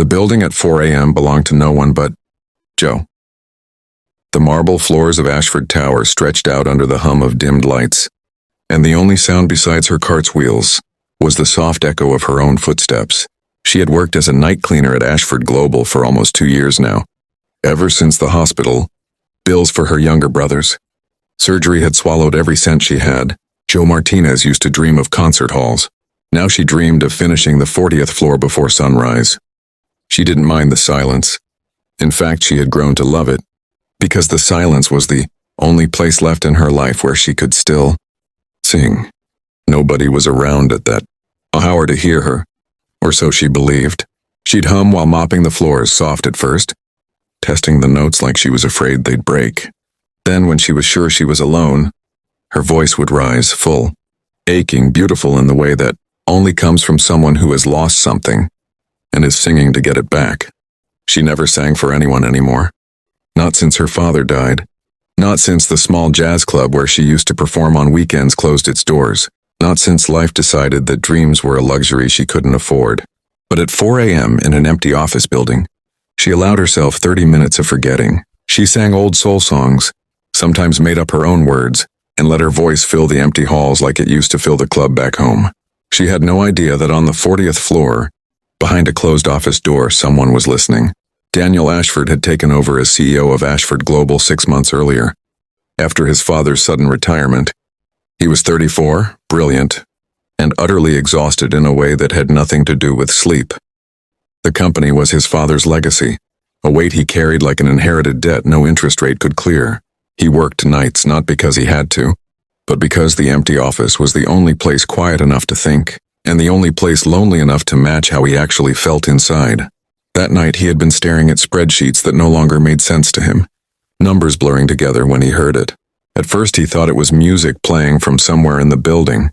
The building at 4 a.m. belonged to no one but Joe. The marble floors of Ashford Tower stretched out under the hum of dimmed lights, and the only sound besides her cart's wheels was the soft echo of her own footsteps. She had worked as a night cleaner at Ashford Global for almost 2 years now. Ever since the hospital, bills for her younger brothers, surgery had swallowed every cent she had. Joe Martinez used to dream of concert halls. Now she dreamed of finishing the 40th floor before sunrise. She didn't mind the silence. In fact, she had grown to love it, because the silence was the only place left in her life where she could still sing. Nobody was around at that hour to hear her, or so she believed. She'd hum while mopping the floors, soft at first, testing the notes like she was afraid they'd break. Then, when she was sure she was alone, her voice would rise, full, aching, beautiful in the way that only comes from someone who has lost something and is singing to get it back. She never sang for anyone anymore. Not since her father died. Not since the small jazz club where she used to perform on weekends closed its doors. Not since life decided that dreams were a luxury she couldn't afford. But at 4 a.m. in an empty office building, she allowed herself 30 minutes of forgetting. She sang old soul songs, sometimes made up her own words, and let her voice fill the empty halls like it used to fill the club back home. She had no idea that on the 40th floor, behind a closed office door, someone was listening. Daniel Ashford had taken over as CEO of Ashford Global 6 months earlier, after his father's sudden retirement. He was 34, brilliant, and utterly exhausted in a way that had nothing to do with sleep. The company was his father's legacy, a weight he carried like an inherited debt no interest rate could clear. He worked nights not because he had to, but because the empty office was the only place quiet enough to think, and the only place lonely enough to match how he actually felt inside. That night he had been staring at spreadsheets that no longer made sense to him, numbers blurring together when he heard it. At first he thought it was music playing from somewhere in the building.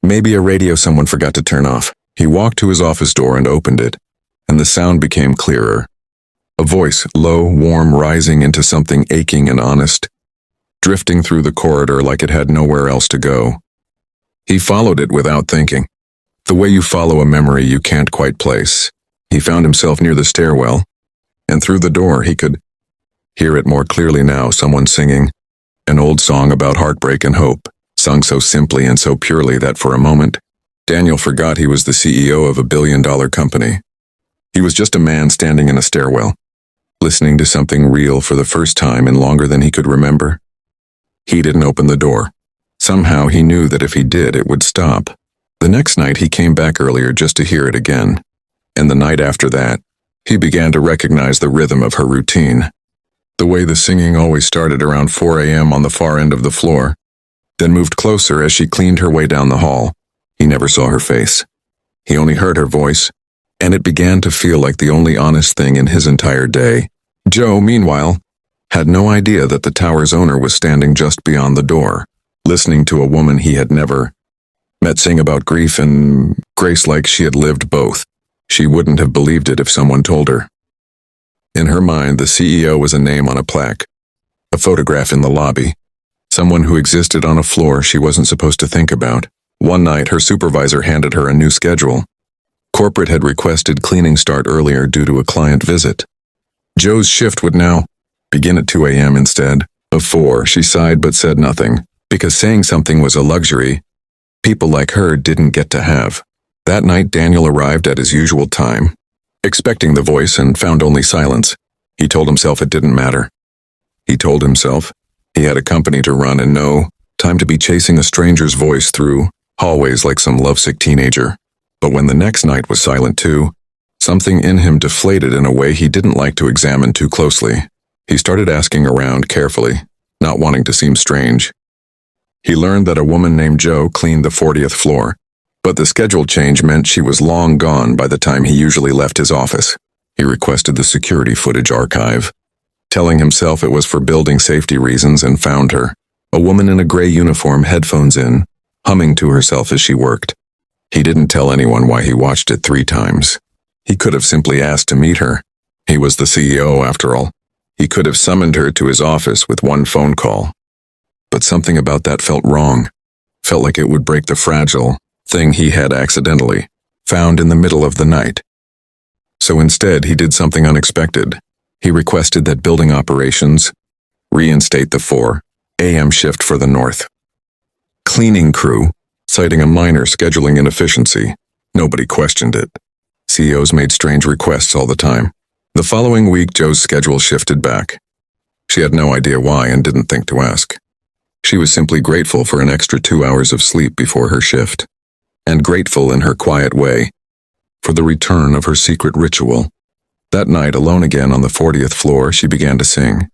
Maybe a radio someone forgot to turn off. He walked to his office door and opened it, and the sound became clearer. A voice, low, warm, rising into something aching and honest, drifting through the corridor like it had nowhere else to go. He followed it without thinking, the way you follow a memory you can't quite place. He found himself near the stairwell, and through the door he could hear it more clearly now, someone singing, an old song about heartbreak and hope, sung so simply and so purely that for a moment, Daniel forgot he was the CEO of a billion-dollar company. He was just a man standing in a stairwell, listening to something real for the first time in longer than he could remember. He didn't open the door. Somehow he knew that if he did, it would stop. The next night he came back earlier just to hear it again, and the night after that, he began to recognize the rhythm of her routine. The way the singing always started around 4 a.m. on the far end of the floor, then moved closer as she cleaned her way down the hall. He never saw her face. He only heard her voice, and it began to feel like the only honest thing in his entire day. Joe, meanwhile, had no idea that the tower's owner was standing just beyond the door, listening to a woman he had never met sing about grief and grace like she had lived both. She wouldn't have believed it if someone told her. In her mind, the CEO was a name on a plaque, a photograph in the lobby, someone who existed on a floor she wasn't supposed to think about. One night, her supervisor handed her a new schedule. Corporate had requested cleaning start earlier due to a client visit. Joe's shift would now begin at 2 a.m. instead of 4. She sighed but said nothing, because saying something was a luxury people like her didn't get to have. That night, Daniel arrived at his usual time, expecting the voice, and found only silence. He told himself it didn't matter. He told himself he had a company to run and no time to be chasing a stranger's voice through hallways like some lovesick teenager. But when the next night was silent too, something in him deflated in a way he didn't like to examine too closely. He started asking around carefully, not wanting to seem strange. He learned that a woman named Joe cleaned the 40th floor, but the schedule change meant she was long gone by the time he usually left his office. He requested the security footage archive, telling himself it was for building safety reasons, and found her, a woman in a gray uniform, headphones in, humming to herself as she worked. He didn't tell anyone why he watched it 3 times. He could have simply asked to meet her. He was the CEO, after all. He could have summoned her to his office with one phone call. But something about that felt wrong. Felt like it would break the fragile thing he had accidentally found in the middle of the night. So instead, he did something unexpected. He requested that building operations reinstate the 4 a.m. shift for the North cleaning crew, citing a minor scheduling inefficiency. Nobody questioned it. CEOs made strange requests all the time. The following week, Joe's schedule shifted back. She had no idea why and didn't think to ask. She was simply grateful for an extra 2 hours of sleep before her shift, and grateful in her quiet way for the return of her secret ritual. That night, alone again on the 40th floor, she began to sing.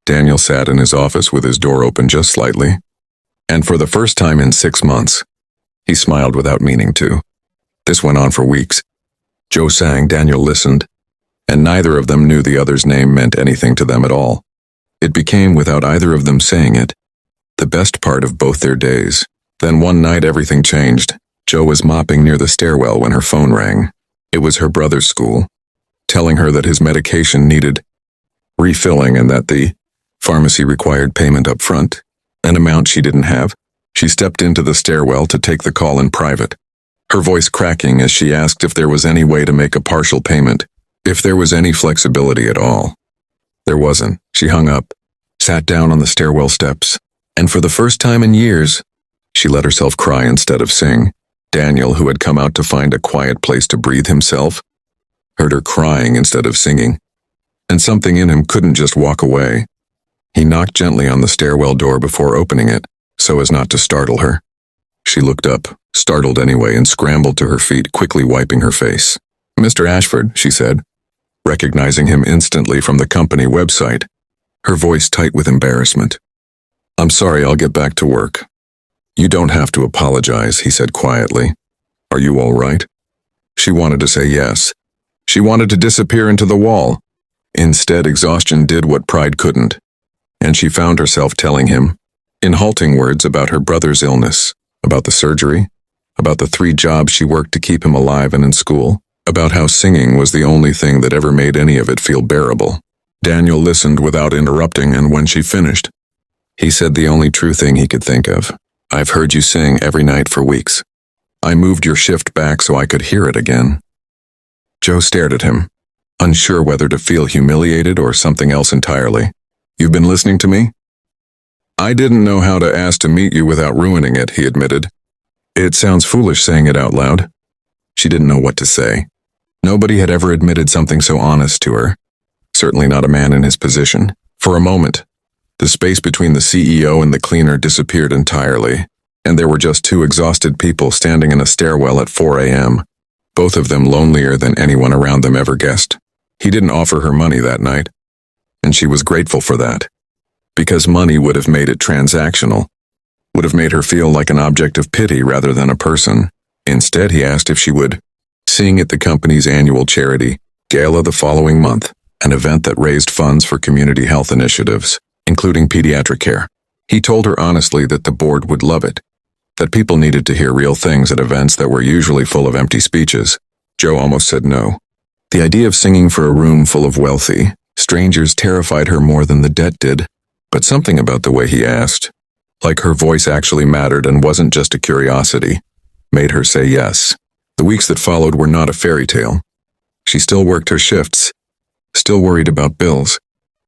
Daniel sat in his office with his door open just slightly, and for the first time in 6 months, he smiled without meaning to. This went on for weeks. Joe sang, Daniel listened, and neither of them knew the other's name meant anything to them at all. It became, without either of them saying it, the best part of both their days. Then one night everything changed. Joe was mopping near the stairwell when her phone rang. It was her brother's school, telling her that his medication needed refilling and that the pharmacy required payment up front, an amount she didn't have. She stepped into the stairwell to take the call in private, her voice cracking as she asked if there was any way to make a partial payment, if there was any flexibility at all. There wasn't. She hung up, sat down on the stairwell steps, and for the first time in years, she let herself cry instead of sing. Daniel, who had come out to find a quiet place to breathe himself, heard her crying instead of singing, and something in him couldn't just walk away. He knocked gently on the stairwell door before opening it, so as not to startle her. She looked up, startled anyway, and scrambled to her feet, quickly wiping her face. "Mr. Ashford," she said, recognizing him instantly from the company website, her voice tight with embarrassment. "I'm sorry, I'll get back to work." "You don't have to apologize," he said quietly. "Are you all right?" She wanted to say yes. She wanted to disappear into the wall. Instead, exhaustion did what pride couldn't, and she found herself telling him, in halting words, about her brother's illness, about the surgery, about the 3 jobs she worked to keep him alive and in school, about how singing was the only thing that ever made any of it feel bearable. Daniel listened without interrupting, and when she finished, he said the only true thing he could think of. "I've heard you sing every night for weeks. I moved your shift back so I could hear it again." Joe stared at him, unsure whether to feel humiliated or something else entirely. "You've been listening to me?" "I didn't know how to ask to meet you without ruining it," he admitted. It sounds foolish saying it out loud. She didn't know what to say. Nobody had ever admitted something so honest to her. Certainly not a man in his position. For a moment, the space between the CEO and the cleaner disappeared entirely, and there were just 2 exhausted people standing in a stairwell at 4 a.m., both of them lonelier than anyone around them ever guessed. He didn't offer her money that night, and she was grateful for that, because money would have made it transactional, would have made her feel like an object of pity rather than a person. Instead, he asked if she would sing at the company's annual charity gala the following month, an event that raised funds for community health initiatives, including pediatric care. He told her honestly that the board would love it, that people needed to hear real things at events that were usually full of empty speeches. Joe almost said no. The idea of singing for a room full of wealthy strangers terrified her more than the debt did, but something about the way he asked, like her voice actually mattered and wasn't just a curiosity, made her say yes. The weeks that followed were not a fairy tale. She still worked her shifts, still worried about bills,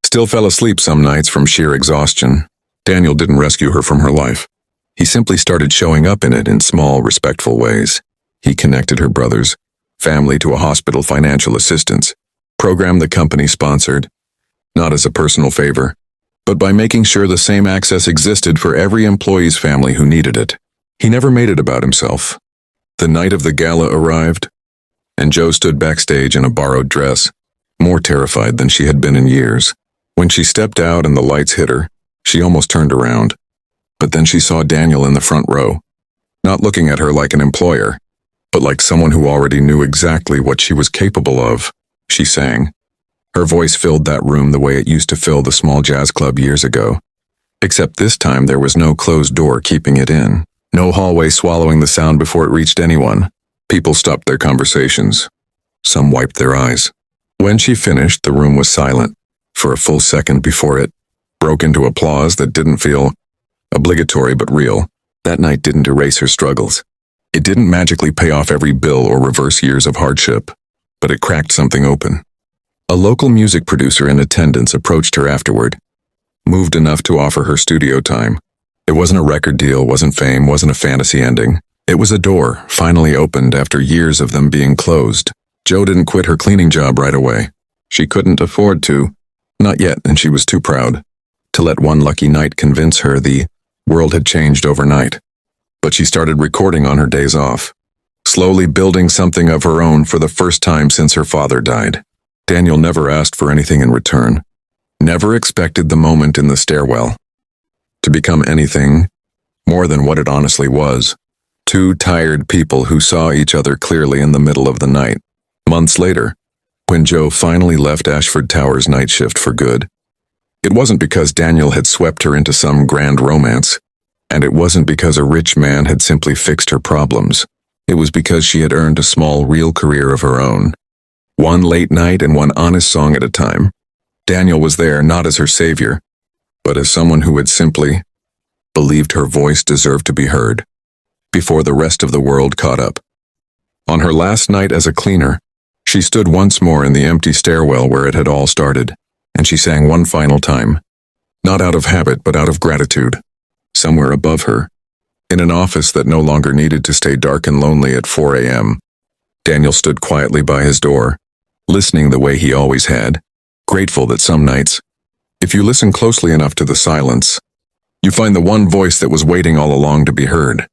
still fell asleep some nights from sheer exhaustion. Daniel didn't rescue her from her life. He simply started showing up in it in small, respectful ways. He connected her brother's family to a hospital financial assistance program the company sponsored, not as a personal favor, but by making sure the same access existed for every employee's family who needed it. He never made it about himself. The night of the gala arrived, and Joe stood backstage in a borrowed dress, more terrified than she had been in years. When she stepped out and the lights hit her, she almost turned around. But then she saw Daniel in the front row, not looking at her like an employer, but like someone who already knew exactly what she was capable of. She sang. Her voice filled that room the way it used to fill the small jazz club years ago. Except this time there was no closed door keeping it in, no hallway swallowing the sound before it reached anyone. People stopped their conversations. Some wiped their eyes. When she finished, the room was silent for a full second before it broke into applause that didn't feel obligatory but real. That night didn't erase her struggles. It didn't magically pay off every bill or reverse years of hardship. but it cracked something open. A local music producer in attendance approached her afterward, moved enough to offer her studio time. It wasn't a record deal, wasn't fame, wasn't a fantasy ending. It was a door, finally opened after years of them being closed. Jo didn't quit her cleaning job right away. She couldn't afford to. Not yet, and she was too proud to let one lucky night convince her the world had changed overnight. But she started recording on her days off, slowly building something of her own for the first time since her father died. Daniel never asked for anything in return, never expected the moment in the stairwell to become anything more than what it honestly was. Two tired people who saw each other clearly in the middle of the night. Months later, when Jo finally left Ashford Towers night shift for good, it wasn't because Daniel had swept her into some grand romance, and it wasn't because a rich man had simply fixed her problems. It was because she had earned a small, real career of her own. One late night and one honest song at a time. Daniel was there not as her savior, but as someone who had simply believed her voice deserved to be heard, before the rest of the world caught up. On her last night as a cleaner, she stood once more in the empty stairwell where it had all started, and she sang one final time, not out of habit but out of gratitude. Somewhere above her, in an office that no longer needed to stay dark and lonely at 4 a.m., Daniel stood quietly by his door, listening the way he always had, grateful that some nights, if you listen closely enough to the silence, you find the one voice that was waiting all along to be heard.